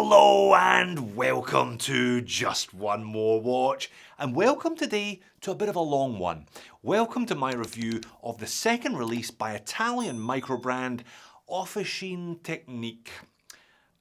Hello and welcome to Just One More Watch, and welcome today to a bit of a long one. Welcome to my review of the second release by Italian micro brand Officine Tecniche.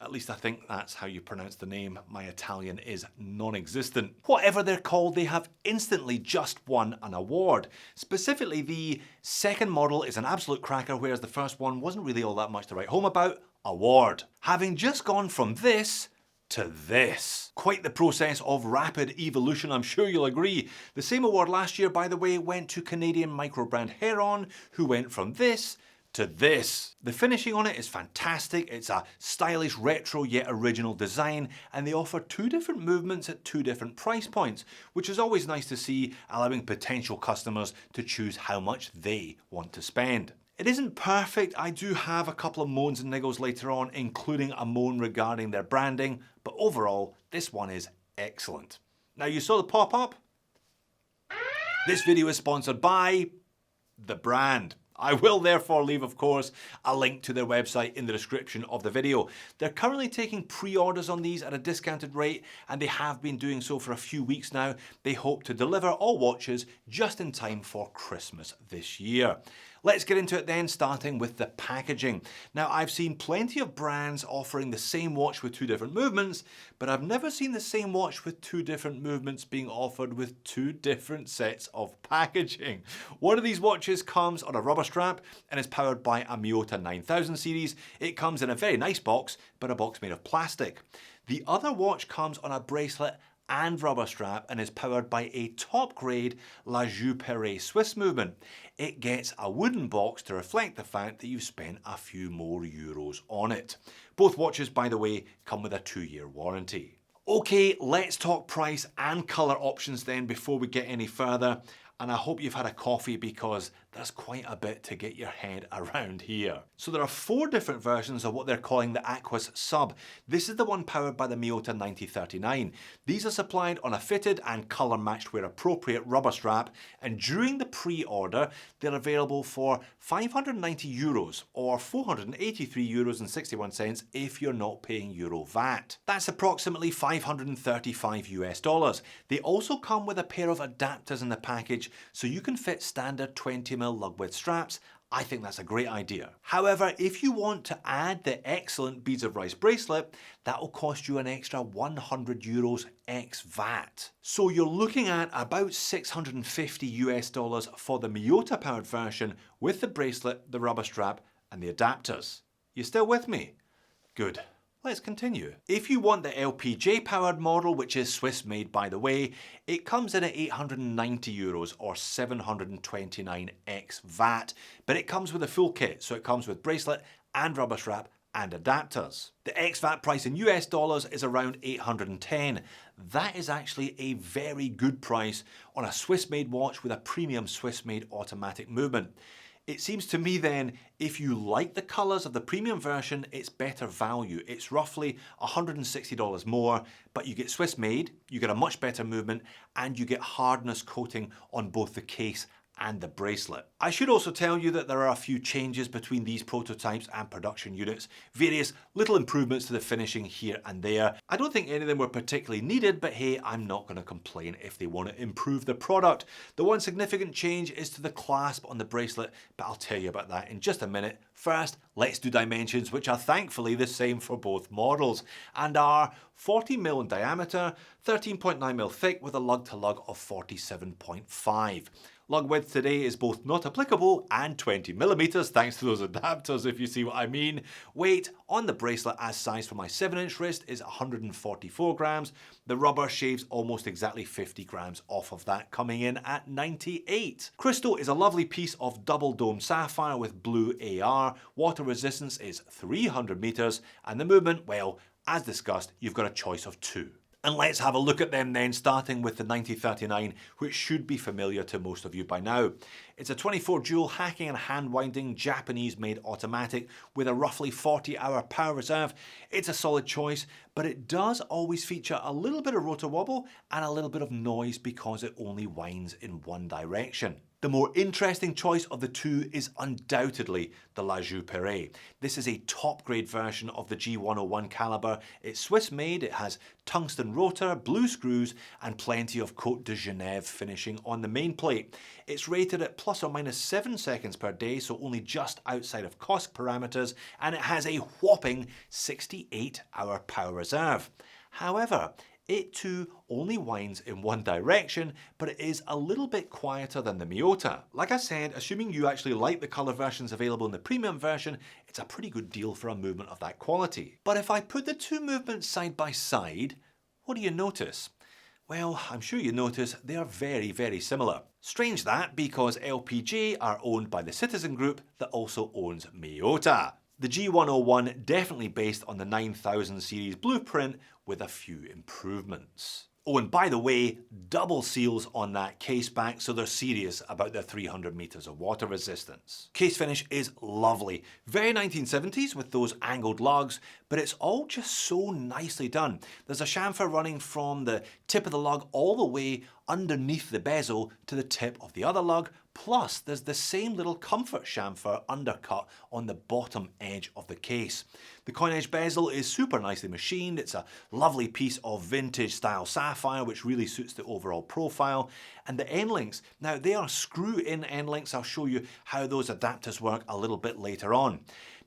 At least I think that's how you pronounce the name. My Italian is non-existent. Whatever they're called, they have instantly just won an award. Specifically, the second model is an absolute cracker, whereas the first one wasn't really all that much to write home about. Award. Having just gone from this to this. Quite the process of rapid evolution, I'm sure you'll agree. The same award last year, by the way, went to Canadian micro brand Heron, who went from this to this. The finishing on it is fantastic. It's a stylish retro yet original design, and they offer two different movements at two different price points, which is always nice to see, allowing potential customers to choose how much they want to spend. It isn't perfect. I do have a couple of moans and niggles later on, including a moan regarding their branding, but overall, this one is excellent. Now, you saw the pop-up? This video is sponsored by the brand. I will therefore leave, of course, a link to their website in the description of the video. They're currently taking pre-orders on these at a discounted rate, and they have been doing so for a few weeks now. They hope to deliver all watches just in time for Christmas this year. Let's get into it then, starting with the packaging. Now, I've seen plenty of brands offering the same watch with two different movements, but I've never seen the same watch with two different movements being offered with two different sets of packaging. One of these watches comes on a rubber strap and is powered by a Miyota 9000 series. It comes in a very nice box, but a box made of plastic. The other watch comes on a bracelet and rubber strap and is powered by a top grade La Joux Swiss movement. It gets a wooden box to reflect the fact that you've spent a few more euros on it. Both watches, by the way, come with a 2-year warranty. Okay, let's talk price and colour options then before we get any further. And I hope you've had a coffee, because there's quite a bit to get your head around here. So there are 4 different versions of what they're calling the Aquas sub. This is the one powered by the Miyota 9039. These are supplied on a fitted and colour matched where appropriate rubber strap, and during the pre-order they're available for €590 or 483 euros and 61 cents if you're not paying Euro VAT. That's approximately $535 US. They also come with a pair of adapters in the package, so you can fit standard 20mm lug width straps. I think that's a great idea. However, if you want to add the excellent beads of rice bracelet, that will cost you an extra €100 ex VAT. So you're looking at about $650 US for the Miyota powered version with the bracelet, the rubber strap, and the adapters. You still with me? Good. Let's continue. If you want the LPJ powered model, which is Swiss made by the way, it comes in at €890 or 729 ex VAT, but it comes with a full kit, so it comes with bracelet and rubber strap and adapters. The ex VAT price in US dollars is around 810. That is actually a very good price on a Swiss made watch with a premium Swiss made automatic movement. It seems to me then, if you like the colours of the premium version, it's better value. It's roughly $160 more, but you get Swiss made, you get a much better movement, and you get hardness coating on both the case and the bracelet. I should also tell you that there are a few changes between these prototypes and production units, various little improvements to the finishing here and there. I don't think any of them were particularly needed, but hey, I'm not going to complain if they want to improve the product. The one significant change is to the clasp on the bracelet, but I'll tell you about that in just a minute. First, let's do dimensions, which are thankfully the same for both models, and are 40mm in diameter, 13.9mm thick with a lug-to-lug of 47.5. Lug width today is both not applicable and 20mm, thanks to those adapters, if you see what I mean. Weight on the bracelet as sized for my 7-inch wrist is 144 grams. The rubber shaves almost exactly 50 grams off of that, coming in at 98. Crystal is a lovely piece of double dome sapphire with blue AR. Water resistance is 300 meters, and the movement, well, as discussed, you've got a choice of 2. And let's have a look at them then, starting with the 9039, which should be familiar to most of you by now. It's a 24 joule hacking and hand winding Japanese made automatic with a roughly 40-hour power reserve. It's a solid choice, but it does always feature a little bit of rotor wobble and a little bit of noise because it only winds in one direction. The more interesting choice of the two is undoubtedly the La Joux. This is a top grade version of the G101 caliber. It's Swiss made, it has tungsten rotor, blue screws and plenty of Côte de Genève finishing on the main plate. It's rated at plus or minus 7 seconds per day, so only just outside of cost parameters, and it has a whopping 68-hour power reserve. However, it too only winds in one direction, but it is a little bit quieter than the Miyota. Like I said, assuming you actually like the colour versions available in the premium version, it's a pretty good deal for a movement of that quality. But if I put the two movements side by side, what do you notice? Well, I'm sure you notice they are very, very similar. Strange that, because LPG are owned by the Citizen Group that also owns Miyota. The G101 definitely based on the 9000 series blueprint with a few improvements. Oh, and by the way, double seals on that case back, so they're serious about their 300 meters of water resistance. Case finish is lovely. Very 1970s with those angled lugs, but it's all just so nicely done. There's a chamfer running from the tip of the lug all the way underneath the bezel to the tip of the other lug, plus there's the same little comfort chamfer undercut on the bottom edge of the case. The coin edge bezel is super nicely machined. It's a lovely piece of vintage style sapphire which really suits the overall profile. And the end links, now they are screw-in end links. I'll show you how those adapters work a little bit later on.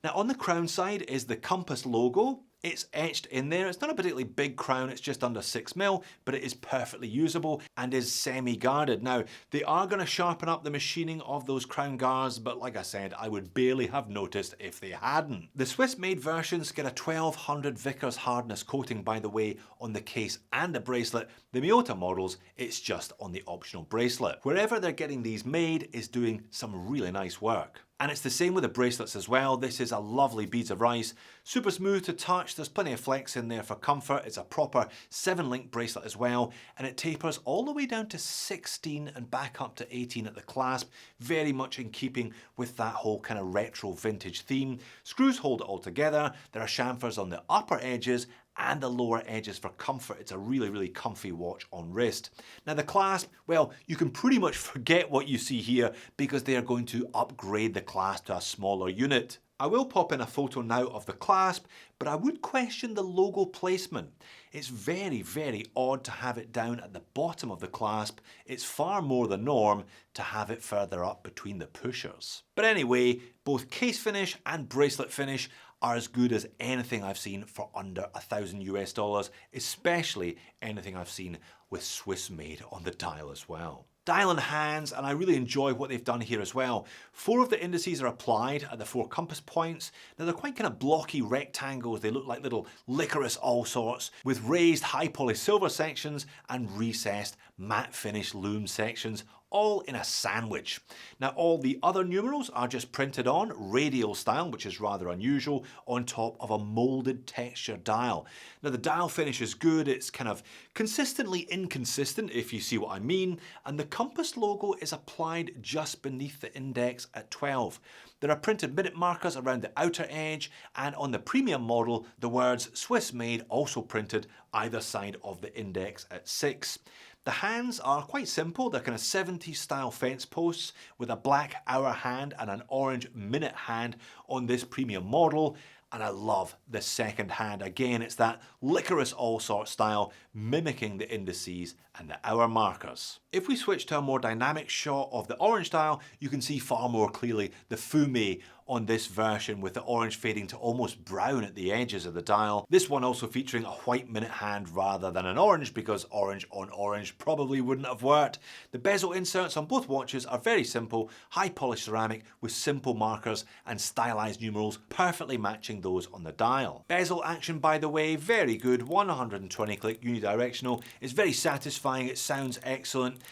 Now on the crown side is the Compass logo. It's etched in there. It's not a particularly big crown, it's just under 6mm, but it is perfectly usable and is semi-guarded. Now, they are going to sharpen up the machining of those crown guards, but like I said, I would barely have noticed if they hadn't. The Swiss-made versions get a 1200 Vickers hardness coating, by the way, on the case and the bracelet. The Miyota models, it's just on the optional bracelet. Wherever they're getting these made is doing some really nice work. And it's the same with the bracelets as well. This is a lovely beads of rice, super smooth to touch. There's plenty of flex in there for comfort. It's a proper 7-link bracelet as well, and it tapers all the way down to 16 and back up to 18 at the clasp, very much in keeping with that whole kind of retro vintage theme. Screws hold it all together. There are chamfers on the upper edges and the lower edges for comfort. It's a really, really comfy watch on wrist. Now the clasp, well, you can pretty much forget what you see here because they are going to upgrade the clasp to a smaller unit. I will pop in a photo now of the clasp, but I would question the logo placement. It's very, very odd to have it down at the bottom of the clasp. It's far more the norm to have it further up between the pushers. But anyway, both case finish and bracelet finish are as good as anything I've seen for under $1,000 US, especially anything I've seen with Swiss made on the dial as well. Dial and hands, and I really enjoy what they've done here as well. 4 of the indices are applied at the 4 compass points. Now they're quite kind of blocky rectangles. They look like little licorice all sorts, with raised high poly silver sections and recessed matte finish loom sections, all in a sandwich. Now all the other numerals are just printed on radial style, which is rather unusual, on top of a molded texture dial. Now the dial finish is good. It's kind of consistently inconsistent, if you see what I mean, and the compass logo is applied just beneath the index at 12. There are printed minute markers around the outer edge, and on the premium model the words Swiss made also printed either side of the index at 6. The hands are quite simple. They're kind of 70s style fence posts with a black hour hand and an orange minute hand on this premium model. And I love the second hand. Again, it's that licorice all sort style, mimicking the indices and the hour markers. If we switch to a more dynamic shot of the orange dial, you can see far more clearly the fume on this version, with the orange fading to almost brown at the edges of the dial. This one also featuring a white minute hand rather than an orange, because orange on orange probably wouldn't have worked. The bezel inserts on both watches are very simple, high polished ceramic with simple markers and stylized numerals, perfectly matching those on the dial. Bezel action, by the way, very good. 120 click unidirectional. It's very satisfying. It sounds excellent.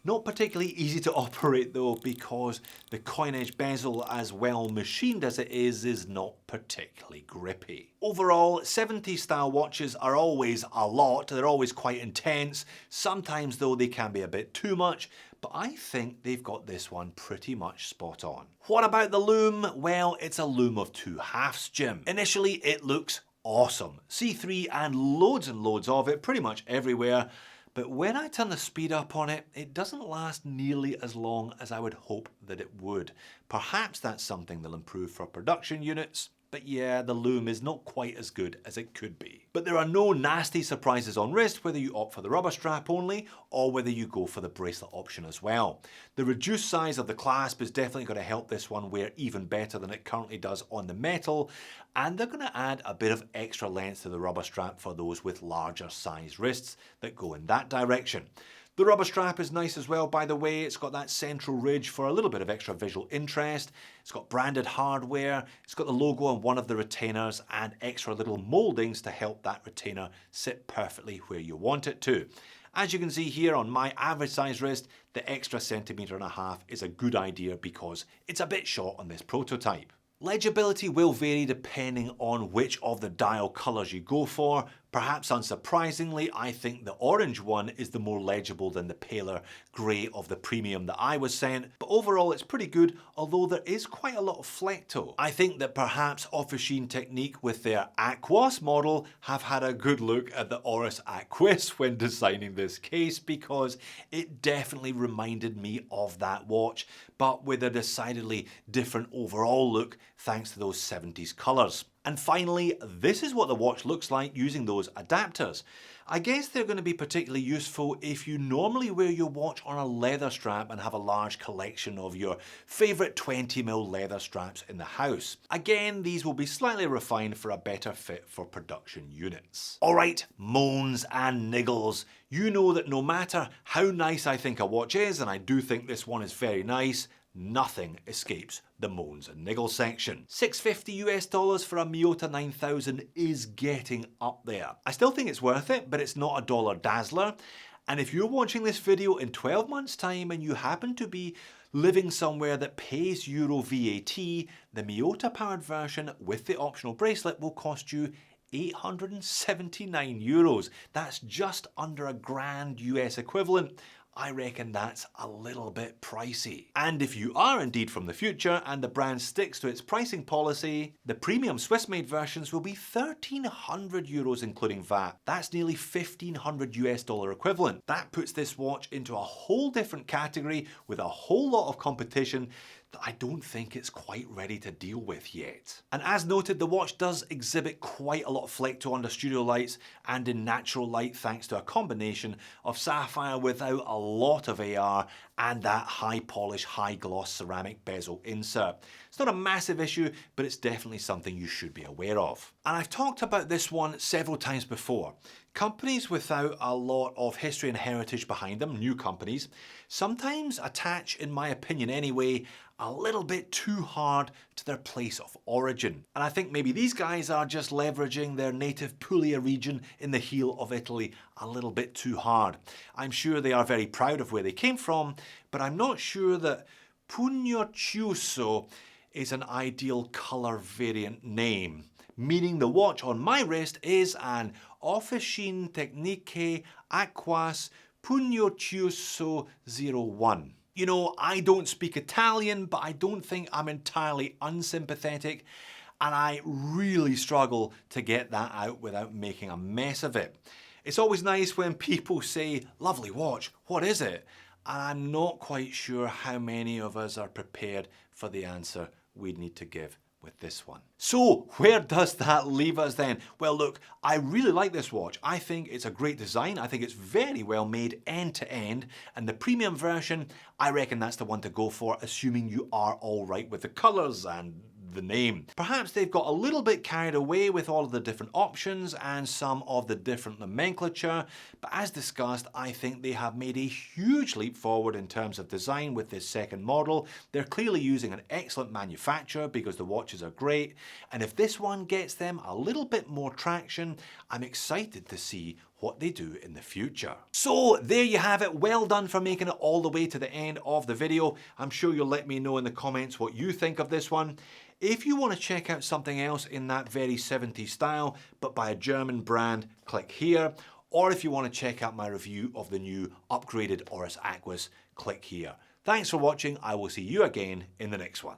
Not particularly easy to operate though, because the coin edge bezel, as well machined as it is not particularly grippy. Overall, 70s style watches are always a lot. They're always quite intense. Sometimes though they can be a bit too much, but I think they've got this one pretty much spot on. What about the loom? Well, it's a loom of 2 halves, Jim. Initially it looks awesome. C3 and loads of it, pretty much everywhere. but when I turn the speed up on it, it doesn't last nearly as long as I would hope that it would. Perhaps that's something they'll improve for production units. But yeah, the loom is not quite as good as it could be. But there are no nasty surprises on wrist whether you opt for the rubber strap only or whether you go for the bracelet option as well. The reduced size of the clasp is definitely going to help this one wear even better than it currently does on the metal, and they're going to add a bit of extra length to the rubber strap for those with larger size wrists that go in that direction. The rubber strap is nice as well, by the way. It's got that central ridge for a little bit of extra visual interest. It's got branded hardware. It's got the logo on one of the retainers and extra little moldings to help that retainer sit perfectly where you want it to. As you can see here on my average size wrist, the extra 1.5 cm is a good idea because it's a bit short on this prototype. Legibility will vary depending on which of the dial colours you go for. Perhaps unsurprisingly, I think the orange one is the more legible than the paler grey of the premium that I was sent, but overall it's pretty good, although there is quite a lot of flecto. I think that perhaps Officine Tecniche with their Aquas model have had a good look at the Oris Aquas when designing this case, because it definitely reminded me of that watch, but with a decidedly different overall look thanks to those 70s colours. And finally, this is what the watch looks like using those adapters. I guess they're going to be particularly useful if you normally wear your watch on a leather strap and have a large collection of your favourite 20mm leather straps in the house. Again, these will be slightly refined for a better fit for production units. Alright, moans and niggles. You know that no matter how nice I think a watch is, and I do think this one is very nice, nothing escapes the moans and niggles section. $650 US for a Miyota 9000 is getting up there. I still think it's worth it, but it's not a dollar dazzler. And if you're watching this video in 12 months time and you happen to be living somewhere that pays Euro VAT, the Miyota powered version with the optional bracelet will cost you €879. That's just under $1,000 US equivalent. I reckon that's a little bit pricey. And if you are indeed from the future and the brand sticks to its pricing policy, the premium Swiss-made versions will be €1,300 including VAT. That's nearly $1,500 US equivalent. That puts this watch into a whole different category with a whole lot of competition that I don't think it's quite ready to deal with yet. And as noted, the watch does exhibit quite a lot of flecto under studio lights and in natural light thanks to a combination of sapphire without a lot of AR and that high polish, high gloss ceramic bezel insert. It's not a massive issue, but it's definitely something you should be aware of. And I've talked about this one several times before. Companies without a lot of history and heritage behind them, new companies, sometimes attach, in my opinion anyway, a little bit too hard to their place of origin. And I think maybe these guys are just leveraging their native Puglia region in the heel of Italy a little bit too hard. I'm sure they are very proud of where they came from, but I'm not sure that Pugno Chiuso is an ideal colour variant name, meaning the watch on my wrist is an Officine Tecniche Aquas Pugno Chiuso 01. You know, I don't speak Italian, but I don't think I'm entirely unsympathetic, and I really struggle to get that out without making a mess of it. It's always nice when people say, "Lovely watch, what is it?" And I'm not quite sure how many of us are prepared for the answer we'd need to give with this one. So where does that leave us then? Well look, I really like this watch. I think it's a great design. I think it's very well made end to end, and the premium version, I reckon that's the one to go for, assuming you are all right with the colours and the name. Perhaps they've got a little bit carried away with all of the different options and some of the different nomenclature, but as discussed, I think they have made a huge leap forward in terms of design with this second model. They're clearly using an excellent manufacturer because the watches are great, and if this one gets them a little bit more traction, I'm excited to see what they do in the future. So there you have it. Well done for making it all the way to the end of the video. I'm sure you'll let me know in the comments what you think of this one. If you want to check out something else in that very 70s style, but by a German brand, click here. Or if you want to check out my review of the new upgraded Oris Aquas, click here. Thanks for watching. I will see you again in the next one.